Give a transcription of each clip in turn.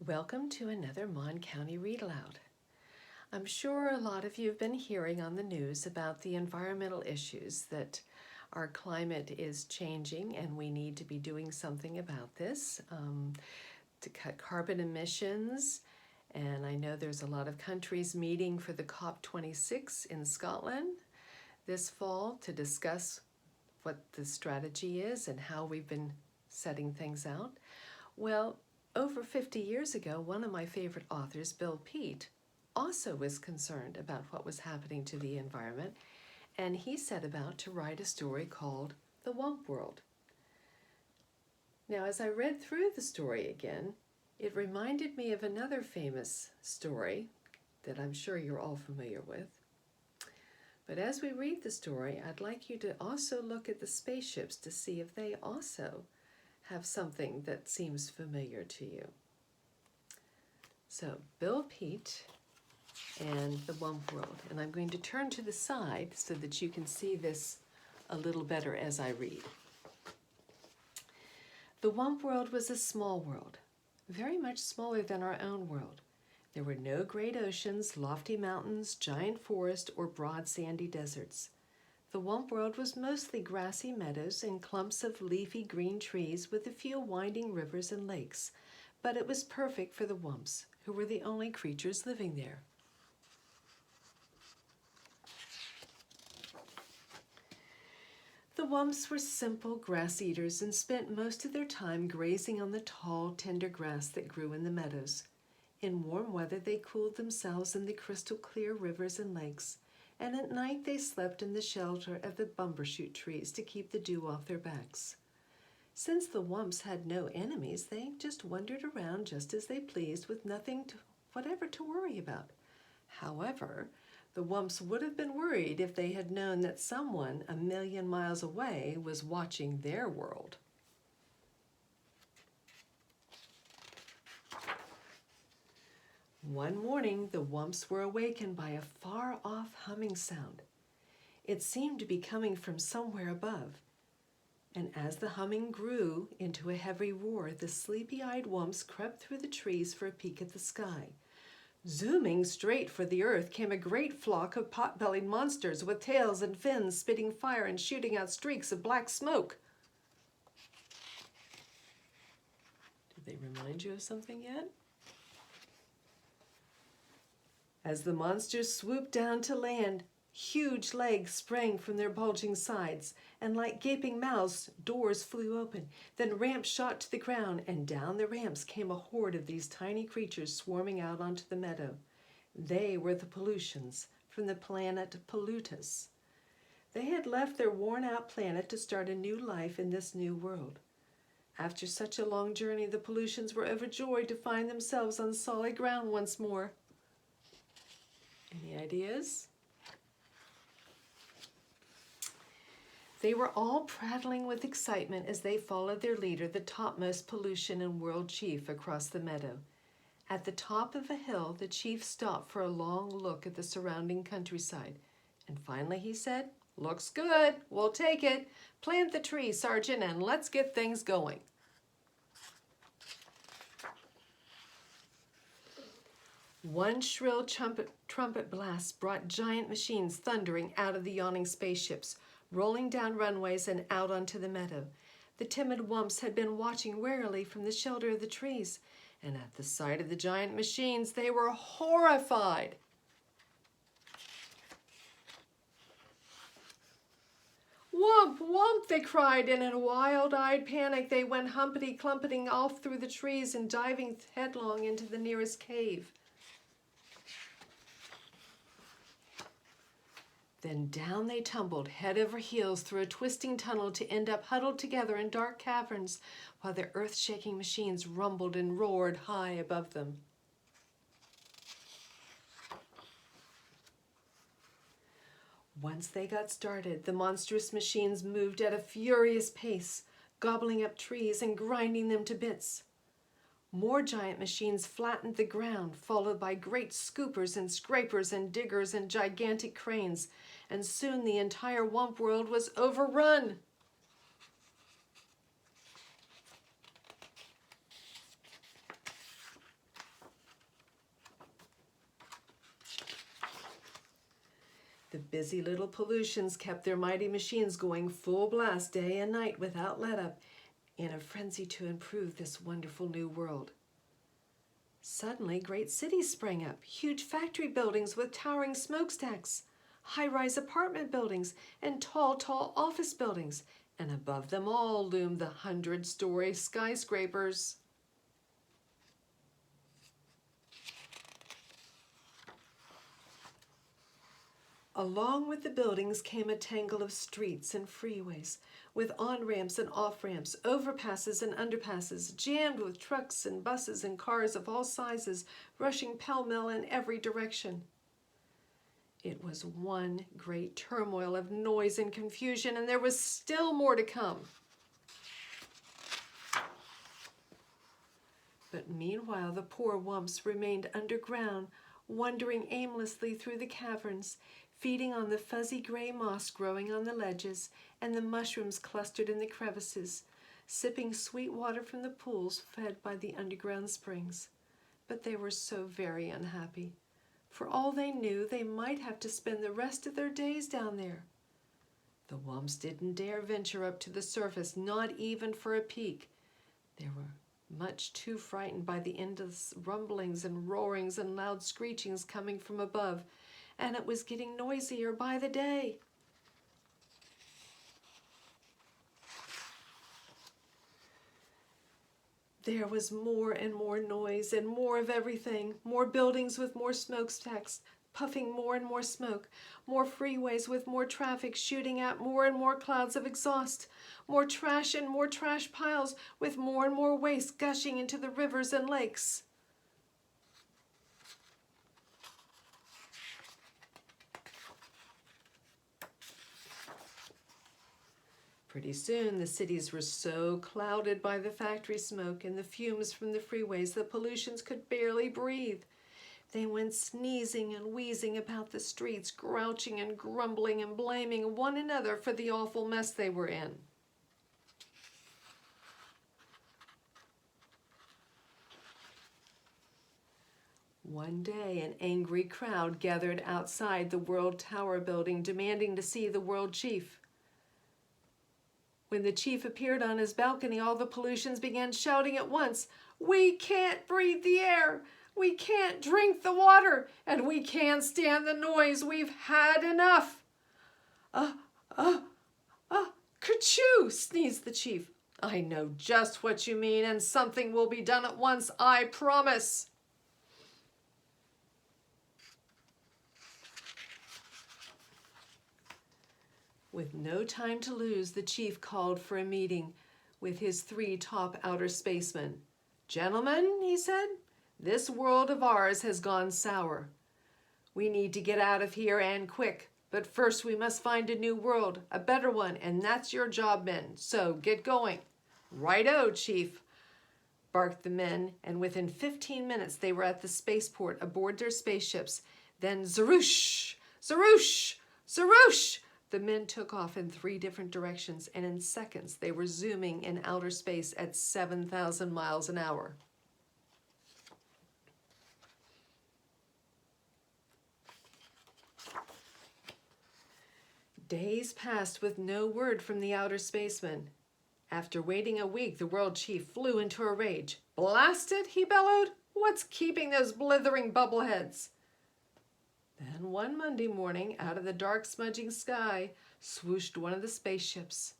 Welcome to another Mon County Read Aloud. I'm sure a lot of you have been hearing on the news about the environmental issues that our climate is changing and we need to be doing something about this to cut carbon emissions. And I know there's a lot of countries meeting for the COP26 in Scotland this fall to discuss what the strategy is and how we've been setting things out. Well, over 50 years ago, one of my favorite authors, Bill Peet, also was concerned about what was happening to the environment, and he set about to write a story called The Wump World. Now, as I read through the story again, it reminded me of another famous story that I'm sure you're all familiar with. But as we read the story, I'd like you to also look at the spaceships to see if they also have something that seems familiar to you. So, Bill Peet and the Wump World. And I'm going to turn to the side so that you can see this a little better as I read. The Wump World was a small world, very much smaller than our own world. There were no great oceans, lofty mountains, giant forests, or broad sandy deserts. The Wump World was mostly grassy meadows and clumps of leafy green trees with a few winding rivers and lakes, but it was perfect for the Wumps, who were the only creatures living there. The Wumps were simple grass eaters and spent most of their time grazing on the tall, tender grass that grew in the meadows. In warm weather, they cooled themselves in the crystal clear rivers and lakes, and at night they slept in the shelter of the bumbershoot trees to keep the dew off their backs. Since the Wumps had no enemies, they just wandered around just as they pleased with nothing whatever to worry about. However, the Wumps would have been worried if they had known that someone a million miles away was watching their world. One morning, the Wumps were awakened by a far-off humming sound. It seemed to be coming from somewhere above. And as the humming grew into a heavy roar, the sleepy-eyed Wumps crept through the trees for a peek at the sky. Zooming straight for the earth came a great flock of pot-bellied monsters with tails and fins, spitting fire and shooting out streaks of black smoke. Did they remind you of something yet? As the monsters swooped down to land, huge legs sprang from their bulging sides, and like gaping mouths, doors flew open. Then ramps shot to the ground, and down the ramps came a horde of these tiny creatures swarming out onto the meadow. They were the Pollutians, from the planet Pollutians. They had left their worn-out planet to start a new life in this new world. After such a long journey, the Pollutians were overjoyed to find themselves on solid ground once more. Any ideas? They were all prattling with excitement as they followed their leader, the topmost Pollution and world chief, across the meadow. At the top of a hill, the chief stopped for a long look at the surrounding countryside. And finally he said, "Looks good. We'll take it. Plant the tree, Sergeant, and let's get things going." One shrill trumpet blast brought giant machines thundering out of the yawning spaceships, rolling down runways and out onto the meadow. The timid Wumps had been watching warily from the shelter of the trees, and at the sight of the giant machines, they were horrified. "Wump, Wump!" they cried, and in a wild-eyed panic, they went humpity-clumpeting off through the trees and diving headlong into the nearest cave. Then down they tumbled, head over heels, through a twisting tunnel to end up huddled together in dark caverns while the earth-shaking machines rumbled and roared high above them. Once they got started, the monstrous machines moved at a furious pace, gobbling up trees and grinding them to bits. More giant machines flattened the ground, followed by great scoopers and scrapers and diggers and gigantic cranes, and soon the entire Wump World was overrun. The busy little Pollutians kept their mighty machines going full blast day and night without let-up in a frenzy to improve this wonderful new world. Suddenly, great cities sprang up, huge factory buildings with towering smokestacks, high-rise apartment buildings, and tall, tall office buildings, and above them all loomed the 100-story skyscrapers. Along with the buildings came a tangle of streets and freeways, with on-ramps and off-ramps, overpasses and underpasses, jammed with trucks and buses and cars of all sizes, rushing pell-mell in every direction. It was one great turmoil of noise and confusion, and there was still more to come. But meanwhile, the poor Wumps remained underground, wandering aimlessly through the caverns, feeding on the fuzzy gray moss growing on the ledges and the mushrooms clustered in the crevices, sipping sweet water from the pools fed by the underground springs. But they were so very unhappy. For all they knew, they might have to spend the rest of their days down there. The Wumps didn't dare venture up to the surface, not even for a peek. They were much too frightened by the endless rumblings and roarings and loud screechings coming from above, and it was getting noisier by the day. There was more and more noise and more of everything, more buildings with more smokestacks, puffing more and more smoke, more freeways with more traffic shooting out more and more clouds of exhaust, more trash and more trash piles with more and more waste gushing into the rivers and lakes. Pretty soon, the cities were so clouded by the factory smoke and the fumes from the freeways that Pollutians could barely breathe. They went sneezing and wheezing about the streets, grouching and grumbling and blaming one another for the awful mess they were in. One day, an angry crowd gathered outside the World Tower building, demanding to see the World Chief. When the chief appeared on his balcony, all the Pollutians began shouting at once, "We can't breathe the air! We can't drink the water! And we can't stand the noise! We've had enough!" Kerchoo! Sneezed the chief. "I know just what you mean, and something will be done at once, I promise." With no time to lose, the chief called for a meeting with his 3 top outer spacemen. "Gentlemen," he said, "this world of ours has gone sour. We need to get out of here and quick, but first we must find a new world, a better one, and that's your job, men, so get going." "Righto, Chief," barked the men, and within 15 minutes they were at the spaceport aboard their spaceships. Then zaroosh, zaroosh, zaroosh! The men took off in 3 different directions, and in seconds they were zooming in outer space at 7,000 miles an hour. Days passed with no word from the outer spacemen. After waiting a week, the world chief flew into a rage. "Blast it," he bellowed. "What's keeping those blithering bubbleheads?" Then one Monday morning, out of the dark smudging sky, swooshed one of the spaceships.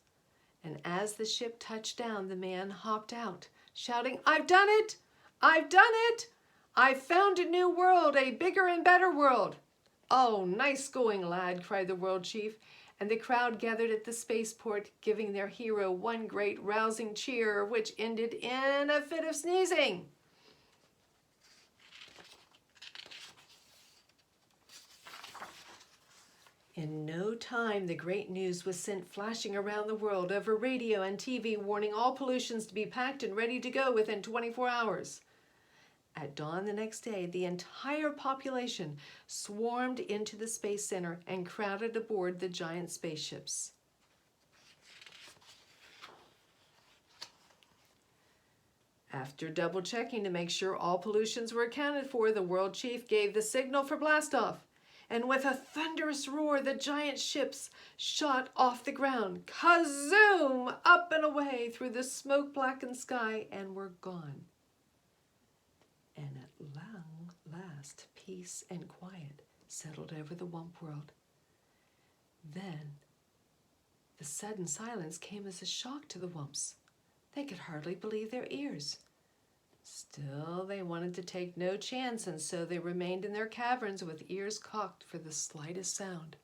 And as the ship touched down, the man hopped out, shouting, "I've done it! I've done it! I've found a new world, a bigger and better world!" "Oh, nice going, lad," cried the world chief, and the crowd gathered at the spaceport, giving their hero one great rousing cheer, which ended in a fit of sneezing. In no time, the great news was sent flashing around the world over radio and TV, warning all Pollutians to be packed and ready to go within 24 hours. At dawn the next day, the entire population swarmed into the Space Center and crowded aboard the giant spaceships. After double-checking to make sure all Pollutians were accounted for, the world chief gave the signal for blastoff. and with a thunderous roar, the giant ships shot off the ground, kazoom, up and away through the smoke-blackened sky, and were gone. And at long last, peace and quiet settled over the Wump World. Then, the sudden silence came as a shock to the Wumps. They could hardly believe their ears. Still, they wanted to take no chance, and so they remained in their caverns with ears cocked for the slightest sound.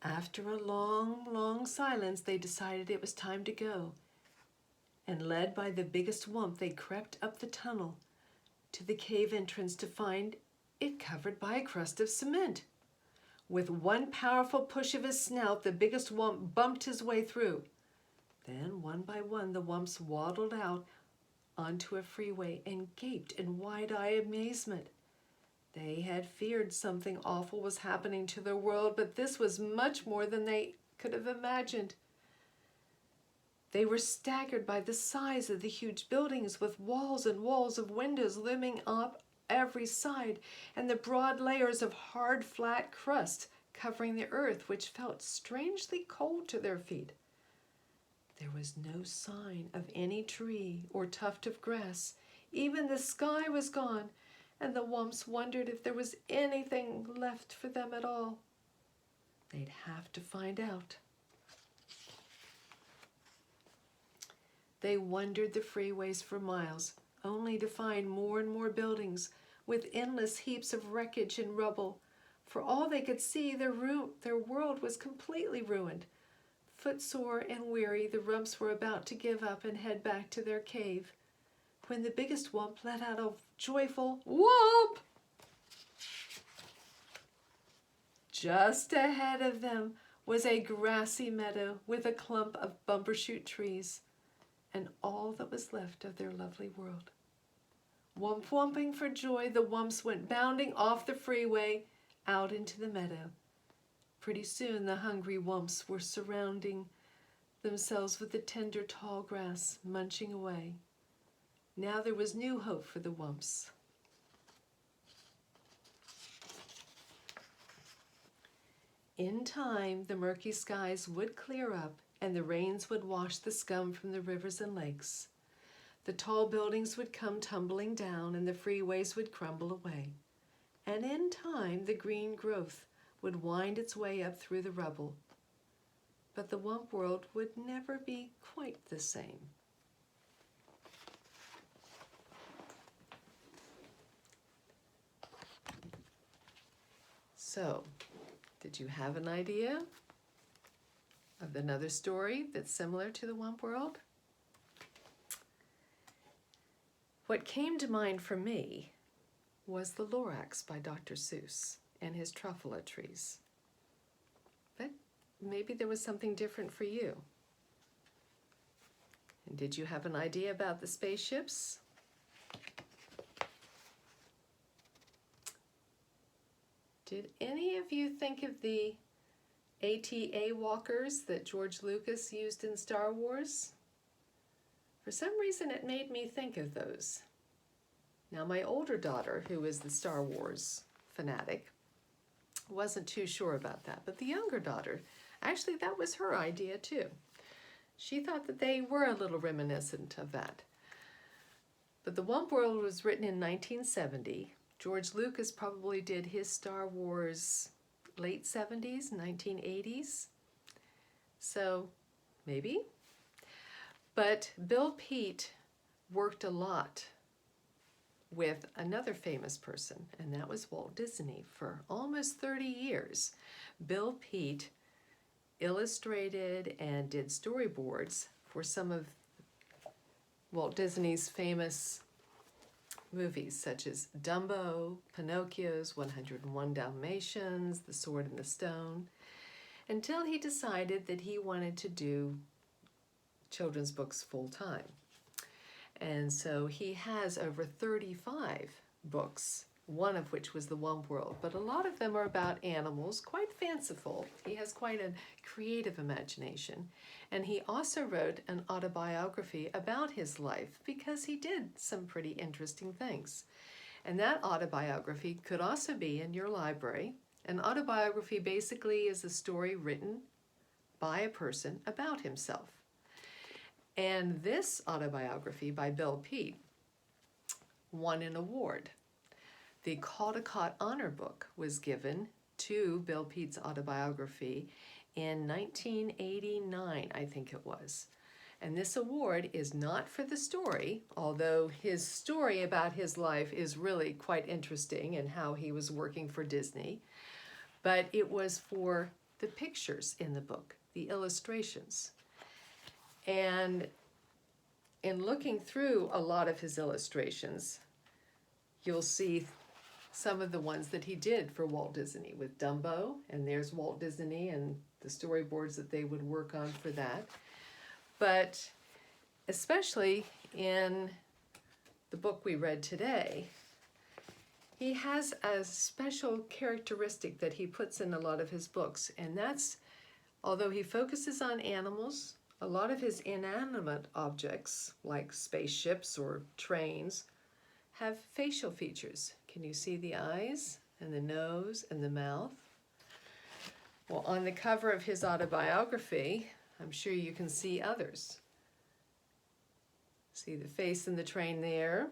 After a long, long silence, they decided it was time to go. And led by the biggest Wump, they crept up the tunnel to the cave entrance to find it covered by a crust of cement. With one powerful push of his snout, the biggest Wump bumped his way through. Then, one by one, the Wumps waddled out onto a freeway and gaped in wide-eyed amazement. They had feared something awful was happening to their world, but this was much more than they could have imagined. They were staggered by the size of the huge buildings, with walls and walls of windows looming up every side, and the broad layers of hard, flat crust covering the earth, which felt strangely cold to their feet. There was no sign of any tree or tuft of grass. Even the sky was gone, and the Wumps wondered if there was anything left for them at all. They'd have to find out. They wandered the freeways for miles, only to find more and more buildings with endless heaps of wreckage and rubble. For all they could see, their world was completely ruined. Footsore and weary, the Wumps were about to give up and head back to their cave, when the biggest Wump let out a joyful whoop. Just ahead of them was a grassy meadow with a clump of bumbershoot trees, and all that was left of their lovely world. Whumping for joy, the Wumps went bounding off the freeway out into the meadow. Pretty soon the hungry Wumps were surrounding themselves with the tender tall grass, munching away. Now there was new hope for the Wumps. In time, the murky skies would clear up, and the rains would wash the scum from the rivers and lakes. The tall buildings would come tumbling down, and the freeways would crumble away. And in time, the green growth would wind its way up through the rubble. But the Wump World would never be quite the same. So, did you have an idea of another story that's similar to the Wump World? What came to mind for me was the Lorax by Dr. Seuss and his truffula trees. But maybe there was something different for you. And did you have an idea about the spaceships? Did any of you think of the ATA walkers that George Lucas used in Star Wars? For some reason, it made me think of those. Now, my older daughter, who is the Star Wars fanatic, wasn't too sure about that. But the younger daughter, actually, that was her idea too. She thought that they were a little reminiscent of that. But the Wump World was written in 1970. George Lucas probably did his Star Wars late 70s, 1980s. So, maybe. But Bill Peet worked a lot with another famous person, and that was Walt Disney. For almost 30 years, Bill Peet illustrated and did storyboards for some of Walt Disney's famous movies, such as Dumbo, Pinocchio's 101 Dalmatians, The Sword and the Stone, until he decided that he wanted to do children's books full-time. And so he has over 35 books one of which was the Wump World, but a lot of them are about animals, quite fanciful. He has quite a creative imagination. And he also wrote an autobiography about his life because he did some pretty interesting things. And that autobiography could also be in your library. An autobiography basically is a story written by a person about himself. And this autobiography by Bill Peet won an award. The Caldecott Honor Book was given to Bill Peet's autobiography in 1989, I think it was. And this award is not for the story, although his story about his life is really quite interesting and how he was working for Disney, but it was for the pictures in the book, the illustrations. And in looking through a lot of his illustrations, you'll see some of the ones that he did for Walt Disney with Dumbo, and there's Walt Disney and the storyboards that they would work on for that. But especially in the book we read today, he has a special characteristic that he puts in a lot of his books, and that's, although he focuses on animals, a lot of his inanimate objects, like spaceships or trains, have facial features. Can you see the eyes and the nose and the mouth? Well, on the cover of his autobiography, I'm sure you can see others. See the face in the train there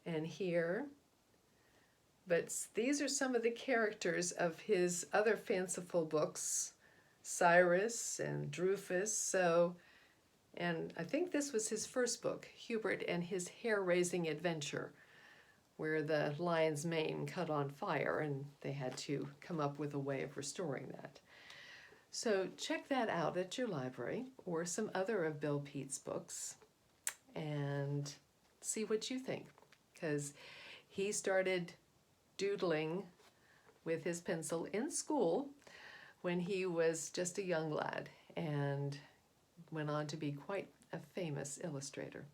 and here. But these are some of the characters of his other fanciful books, Cyrus and Drufus. And I think this was his first book, Hubert and His Hair-Raising Adventure, where the lion's mane caught on fire and they had to come up with a way of restoring that. So check that out at your library or some other of Bill Peet's books and see what you think, because he started doodling with his pencil in school when he was just a young lad and went on to be quite a famous illustrator.